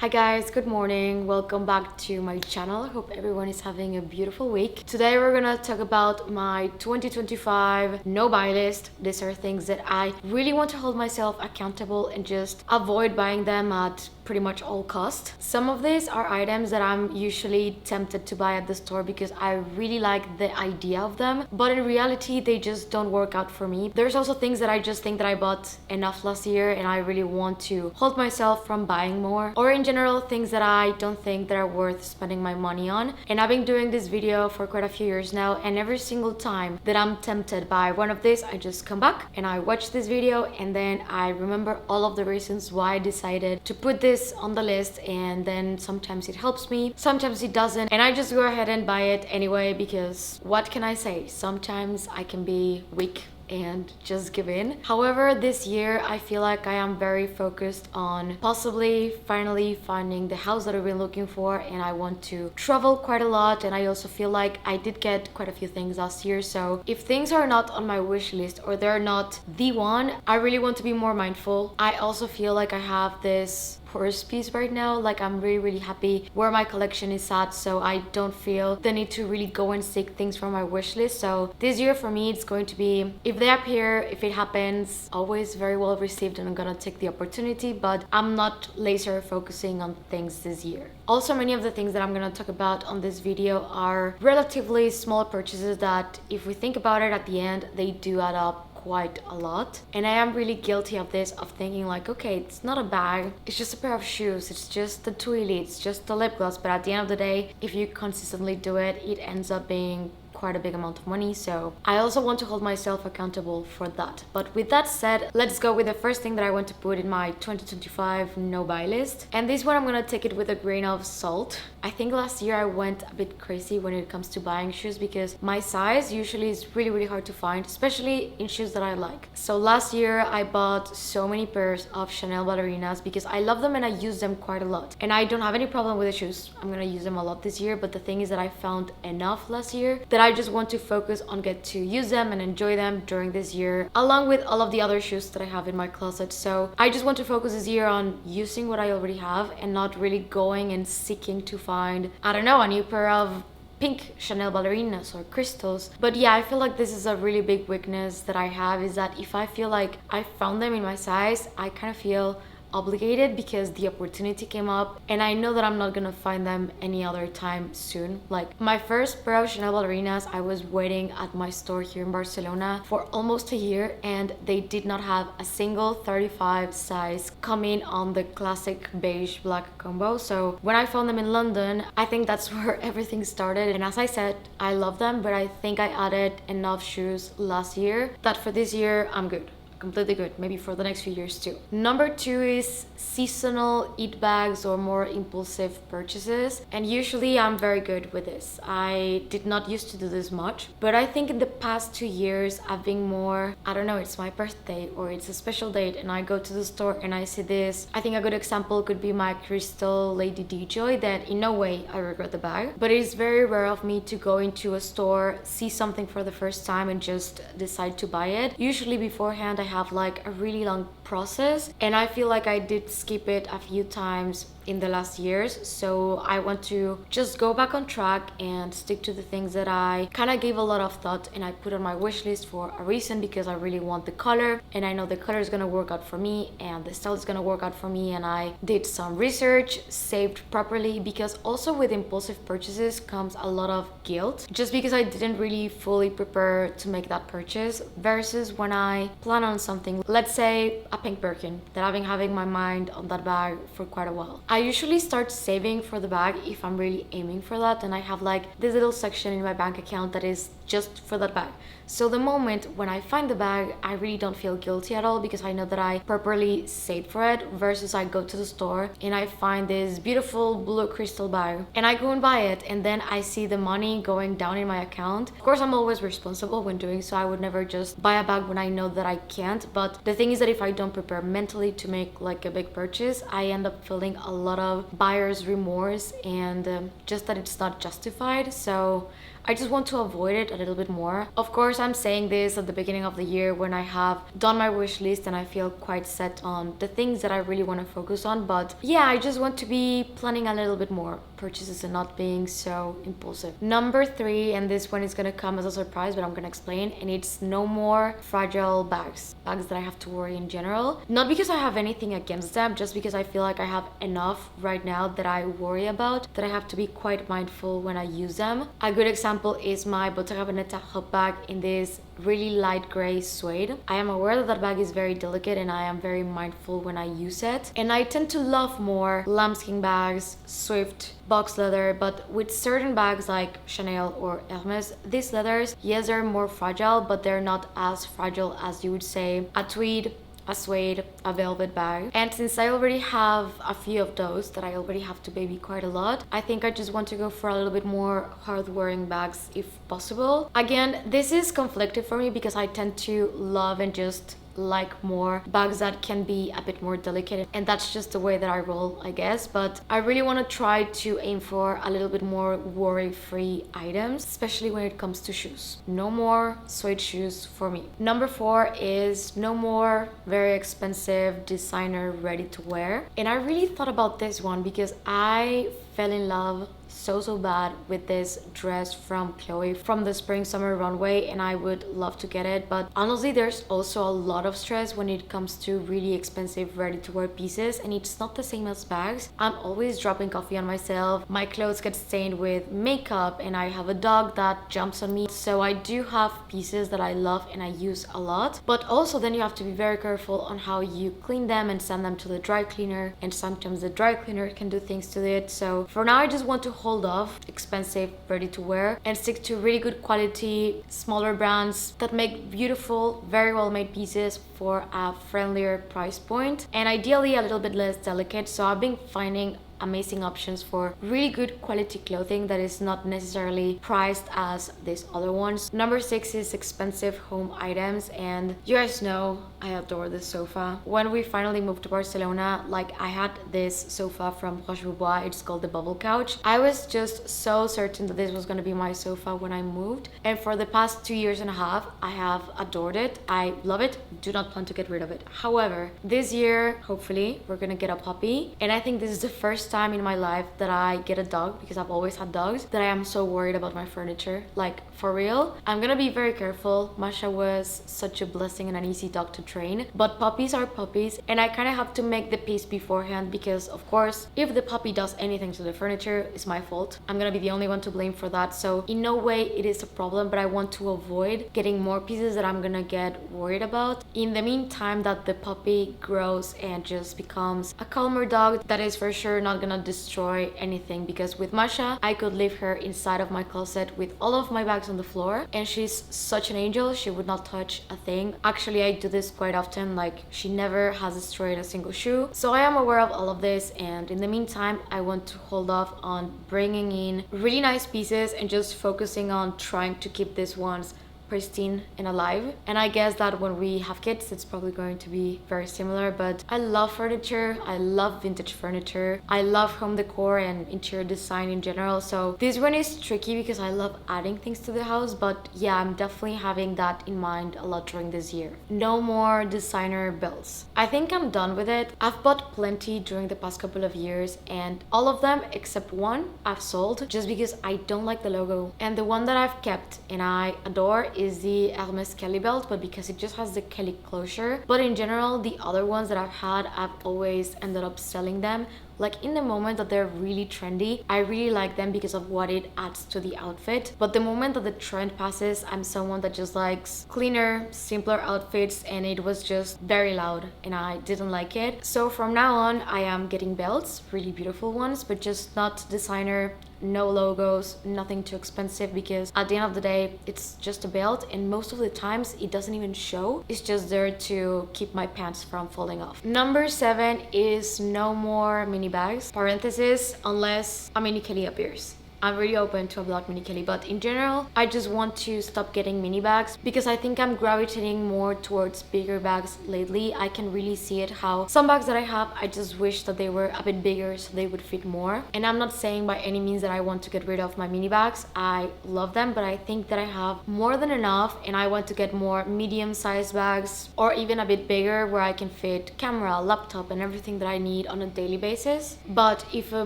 Hi guys, good morning. Welcome back to my channel. Hope everyone is having a beautiful week. Today we're gonna talk about my 2025 no buy list. These are things that I really want to hold myself accountable and just avoid buying them at pretty much all cost. Some of these are items that I'm usually tempted to buy at the store because I really like the idea of them, but in reality they just don't work out for me. There's also things that I just think that I bought enough last year and I really want to hold myself from buying more, or in general things that I don't think that are worth spending my money on. And I've been doing this video for quite a few years now, and every single time that I'm tempted by one of these, I just come back and I watch this video and then I remember all of the reasons why I decided to put this on the list, and then sometimes it helps me, sometimes it doesn't, and I just go ahead and buy it anyway because what can I say? Sometimes I can be weak and just give in. However, this year I feel like I am very focused on possibly finally finding the house that I've been looking for, and I want to travel quite a lot, and I also feel like I did get quite a few things last year. So if things are not on my wish list or they're not the one, I really want to be more mindful. I also feel like I have this purse piece right now, like I'm really happy where my collection is at, so I don't feel the need to really go and seek things from my wish list. So this year for me it's going to be, if they appear, if it happens, always very well received, and I'm gonna take the opportunity, but I'm not laser focusing on things this year. Also, many of the things that I'm gonna talk about on this video are relatively small purchases that, if we think about it at the end, they do add up quite a lot. And I am really guilty of this, of thinking like, okay, it's not a bag, it's just a pair of shoes, it's just the Twillies, it's just the lip gloss, but at the end of the day, if you consistently do it, it ends up being quite a big amount of money. So I also want to hold myself accountable for that. But with that said, let's go with the first thing that I want to put in my 2025 no buy list, and this one I'm gonna take it with a grain of salt. I think last year I went a bit crazy when it comes to buying shoes because my size usually is really hard to find, especially in shoes that I like. So last year I bought so many pairs of Chanel ballerinas because I love them and I use them quite a lot, and I don't have any problem with the shoes. I'm gonna use them a lot this year, but the thing is that I found enough last year that I just want to focus on get to use them and enjoy them during this year, along with all of the other shoes that I have in my closet. So I just want to focus this year on using what I already have and not really going and seeking to find, I don't know, a new pair of pink Chanel ballerinas or crystals. But yeah, I feel like this is a really big weakness that I have, is that if I feel like I found them in my size, I kind of feel obligated because the opportunity came up and I know that I'm not gonna find them any other time soon. Like my first pair of Chanel ballerinas, I was waiting at my store here in Barcelona for almost a year and they did not have a single 35 size coming on the classic beige black combo. So when I found them in London, I think that's where everything started. And as I said, I love them, but I think I added enough shoes last year that for this year I'm good. Completely good, maybe for the next few years too. Number 2 is seasonal eat bags or more impulsive purchases, and usually I'm very good with this. I did not used to do this much, but I think in the past 2 years I've been more, I don't know, it's my birthday or it's a special date and I go to the store and I see this. I think a good example could be my Crystal Lady D-Joy, that in no way I regret the bag, but it is very rare of me to go into a store, see something for the first time and just decide to buy it. Usually beforehand I have like a really long process, and I feel like I did skip it a few times in the last years. So I want to just go back on track and stick to the things that I kind of gave a lot of thought and I put on my wish list for a reason, because I really want the color and I know the color is gonna work out for me and the style is gonna work out for me, and I did some research, saved properly, because also with impulsive purchases comes a lot of guilt just because I didn't really fully prepare to make that purchase, versus when I plan on something, let's say a pink Birkin, that I've been having my mind on that bag for quite a while. I usually start saving for the bag if I'm really aiming for that, and I have like this little section in my bank account that is just for that bag. So the moment when I find the bag, I really don't feel guilty at all because I know that I properly saved for it, versus I go to the store and I find this beautiful blue crystal bag and I go and buy it, and then I see the money going down in my account. Of course, I'm always responsible when doing so. I would never just buy a bag when I know that I can't, but the thing is that if I don't prepare mentally to make like a big purchase, I end up feeling a lot of buyer's remorse and just that it's not justified. So I just want to avoid it a little bit more. Of course, I'm saying this at the beginning of the year when I have done my wish list and I feel quite set on the things that I really want to focus on. But yeah, I just want to be planning a little bit more purchases and not being so impulsive. Number 3, and this one is gonna come as a surprise, but I'm gonna explain, and it's no more fragile bags that I have to worry in general. Not because I have anything against them, just because I feel like I have enough right now that I worry about, that I have to be quite mindful when I use them. A good example is my Bottega Veneta hop bag in this really light gray suede. I am aware that that bag is very delicate and I am very mindful when I use it. And I tend to love more lambskin bags, Swift, box leather, but with certain bags like Chanel or Hermes, these leathers, yes, they're more fragile, but they're not as fragile as you would say a tweed, a suede, a velvet bag. And since I already have a few of those that I already have to baby quite a lot, I think I just want to go for a little bit more hard-wearing bags if possible. Again, this is conflicted for me because I tend to love and just like more bags that can be a bit more delicate, and that's just the way that I roll, I guess. But I really want to try to aim for a little bit more worry-free items, especially when it comes to shoes. No more suede shoes for me. Number 4 is no more very expensive designer ready to wear. And I really thought about this one because I fell in love so bad with this dress from Chloe from the spring summer runway, and I would love to get it. But honestly, there's also a lot of stress when it comes to really expensive ready to wear pieces, and it's not the same as bags. I'm always dropping coffee on myself, my clothes get stained with makeup, and I have a dog that jumps on me. So I do have pieces that I love and I use a lot, but also then you have to be very careful on how you clean them and send them to the dry cleaner, and sometimes the dry cleaner can do things to it. So for now, I just want to hold off expensive ready to wear and stick to really good quality smaller brands that make beautiful, very well made pieces for a friendlier price point, and ideally a little bit less delicate. So I've been finding amazing options for really good quality clothing that is not necessarily priced as these other ones. Number 6 is expensive home items, and you guys know I adore this sofa. When we finally moved to Barcelona, like, I had this sofa from Roche-Beaubois. It's called the Bubble Couch. I was just so certain that this was going to be my sofa when I moved, and for the past 2 years and a half I have adored it. I love it, do not plan to get rid of it. However, this year hopefully we're gonna get a puppy, and I think this is the first time in my life that I get a dog, because I've always had dogs, that I am so worried about my furniture. Like, for real. I'm gonna be very careful. Masha was such a blessing and an easy dog to train, but puppies are puppies, and I kind of have to make the peace beforehand, because of course if the puppy does anything to the furniture, it's my fault. I'm gonna be the only one to blame for that. So in no way it is a problem, but I want to avoid getting more pieces that I'm gonna get worried about in the meantime that the puppy grows and just becomes a calmer dog that is for sure not gonna destroy anything. Because with Masha, I could leave her inside of my closet with all of my bags on the floor, and she's such an angel. She would not touch a thing. Actually, I do this quite often. Like, she never has destroyed a single shoe. So I am aware of all of this, and in the meantime I want to hold off on bringing in really nice pieces and just focusing on trying to keep these ones pristine and alive. And I guess that when we have kids, it's probably going to be very similar. But I love furniture, I love vintage furniture, I love home decor and interior design in general. So this one is tricky because I love adding things to the house, but yeah, I'm definitely having that in mind a lot during this year. No more designer belts. I think I'm done with it. I've bought plenty during the past couple of years, and all of them except one I've sold just because I don't like the logo. And the one that I've kept and I adore is the Hermes Kelly belt, but because it just has the Kelly closure. But in general, the other ones that I've had, I've always ended up selling them. Like, in the moment that they're really trendy, I really like them because of what it adds to the outfit. But the moment that the trend passes, I'm someone that just likes cleaner, simpler outfits, and it was just very loud and I didn't like it. So from now on, I am getting belts, really beautiful ones, but just not designer, no logos, nothing too expensive, because at the end of the day, it's just a belt, and most of the times it doesn't even show. It's just there to keep my pants from falling off. Number 7 is no more mini bags. Parenthesis, unless a mini Kelly appears. I'm really open to a black mini Kelly. But in general, I just want to stop getting mini bags because I think I'm gravitating more towards bigger bags lately. I can really see it how some bags that I have, I just wish that they were a bit bigger so they would fit more. And I'm not saying by any means that I want to get rid of my mini bags. I love them, but I think that I have more than enough and I want to get more medium-sized bags or even a bit bigger where I can fit camera, laptop and everything that I need on a daily basis. But if a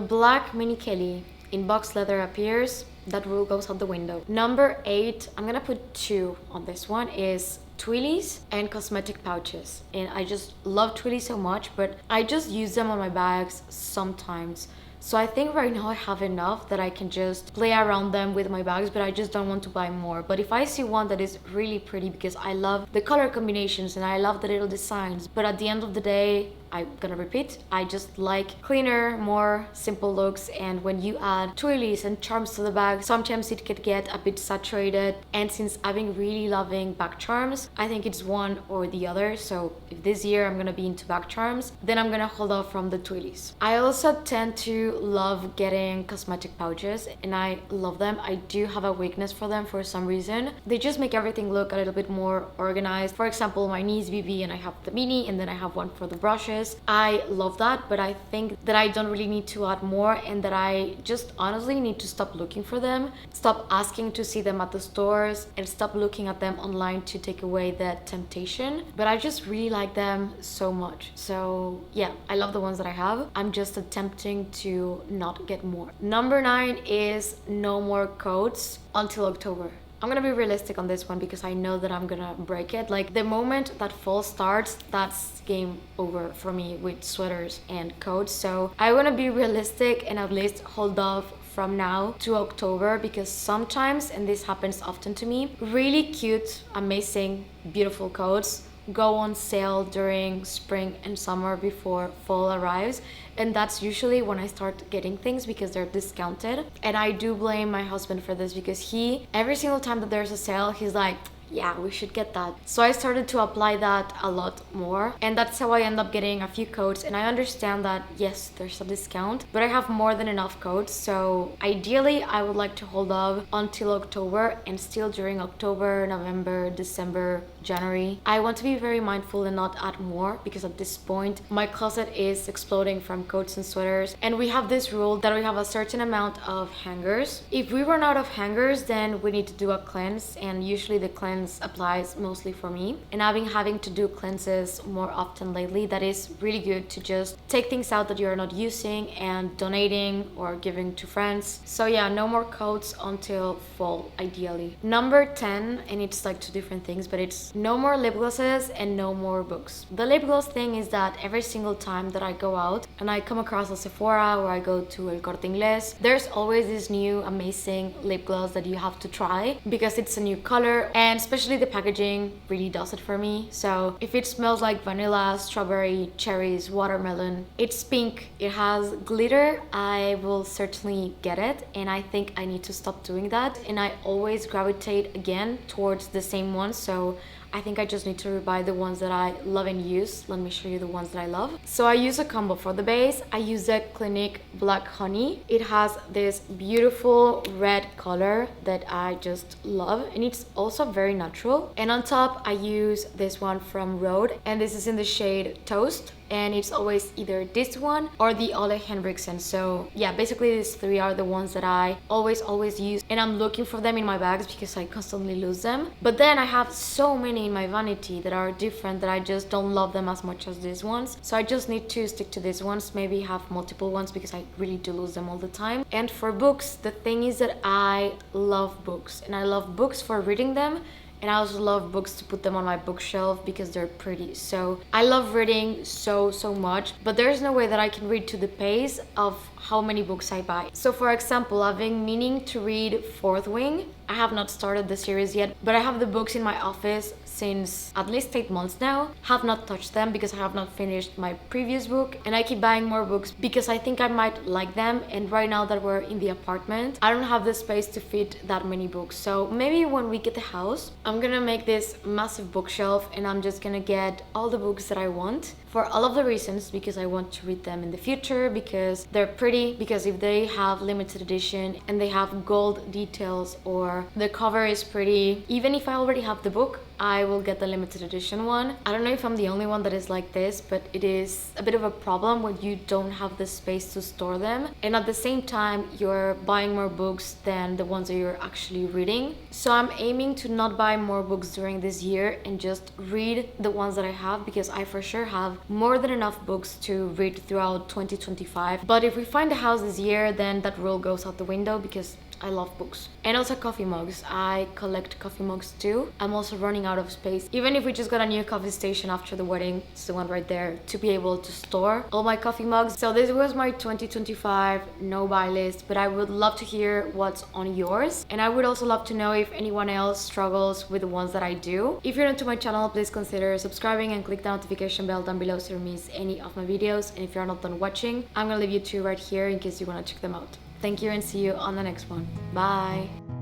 black mini Kelly in box leather appears, that rule goes out the window. Number 8, I'm gonna put 2 on this one, is Twillies and cosmetic pouches. And I just love Twillies so much, but I just use them on my bags sometimes. So I think right now I have enough that I can just play around them with my bags, but I just don't want to buy more. But if I see one that is really pretty, because I love the color combinations and I love the little designs, but at the end of the day, I'm gonna repeat, I just like cleaner, more simple looks. And when you add twirlies and charms to the bag, sometimes it could get a bit saturated. And since I've been really loving back charms, I think it's one or the other. So if this year I'm gonna be into back charms, then I'm gonna hold off from the twirlies. I also tend to love getting cosmetic pouches and I love them. I do have a weakness for them for some reason. They just make everything look a little bit more organized. For example, my niece Vivi, and I have the mini and then I have one for the brushes. I love that, but I think that I don't really need to add more and that I just honestly need to stop looking for them, stop asking to see them at the stores and stop looking at them online to take away that temptation. But I just really like them so much. So yeah, I love the ones that I have. I'm just attempting to not get more. Number 9 is no more coats until October. I'm gonna be realistic on this one because I know that I'm gonna break it. Like the moment that fall starts, that's game over for me with sweaters and coats. So I wanna be realistic and at least hold off from now to October, because sometimes, and this happens often to me, really cute, amazing, beautiful coats go on sale during spring and summer before fall arrives, and that's usually when I start getting things because they're discounted. And I do blame my husband for this because he, every single time that there's a sale, he's like, yeah, we should get that. So I started to apply that a lot more, and that's how I end up getting a few coats. And I understand that yes, there's a discount, but I have more than enough coats. So ideally I would like to hold off until October, and still during October, November, December, January, I want to be very mindful and not add more, because at this point my closet is exploding from coats and sweaters. And we have this rule that we have a certain amount of hangers. If we run out of hangers, then we need to do a cleanse, and usually the cleanse applies mostly for me. And I've been having to do cleanses more often lately. That is really good to just take things out that you're not using and donating or giving to friends. So yeah, no more coats until fall ideally. Number 10, and it's like 2 different things, but it's no more lip glosses and no more books. The lip gloss thing is that every single time that I go out and I come across a Sephora or I go to El Corte Inglés, there's always this new amazing lip gloss that you have to try because it's a new color, and especially the packaging really does it for me. So if it smells like vanilla, strawberry, cherries, watermelon, it's pink, it has glitter, I will certainly get it. And I think I need to stop doing that, and I always gravitate again towards the same ones. So I think I just need to buy the ones that I love and use. Let me show you the ones that I love. So I use a combo for the base. I use the Clinique Black Honey. It has this beautiful red color that I just love, and it's also very natural. And on top I use this one from Rhode, and this is in the shade Toast. And it's always either this one or the Ole Henriksen. So yeah, basically these 3 are the ones that I always use, and I'm looking for them in my bags because I constantly lose them. But then I have so many in my vanity that are different that I just don't love them as much as these ones. So I just need to stick to these ones, maybe have multiple ones because I really do lose them all the time. And for books, the thing is that I love books, and I love books for reading them. And I also love books to put them on my bookshelf because they're pretty. So I love reading so much, but there's no way that I can read to the pace of how many books I buy. So for example, I've been meaning to read Fourth Wing. I have not started the series yet, but I have the books in my office since at least 8 months now. Have not touched them because I have not finished my previous book, and I keep buying more books because I think I might like them. And right now that we're in the apartment, I don't have the space to fit that many books. So maybe when we get the house, I'm gonna make this massive bookshelf and I'm just gonna get all the books that I want for all of the reasons, because I want to read them in the future, because they're pretty, because if they have limited edition and they have gold details or the cover is pretty, even if I already have the book, I will get the limited edition one. I don't know if I'm the only one that is like this, but it is a bit of a problem when you don't have the space to store them, and at the same time you're buying more books than the ones that you're actually reading. So I'm aiming to not buy more books during this year and just read the ones that I have, because I for sure have more than enough books to read throughout 2025. But if we find a house this year, then that rule goes out the window, because I love books. And also coffee mugs. I collect coffee mugs too. I'm also running out of space. Even if we just got a new coffee station after the wedding, it's the one right there, to be able to store all my coffee mugs. So this was my 2025 no buy list, but I would love to hear what's on yours. And I would also love to know if anyone else struggles with the ones that I do. If you're new to my channel, please consider subscribing and click the notification bell down below so you don't miss any of my videos. And if you're not done watching, I'm gonna leave you two right here in case you wanna check them out. Thank you and see you on the next one. Bye.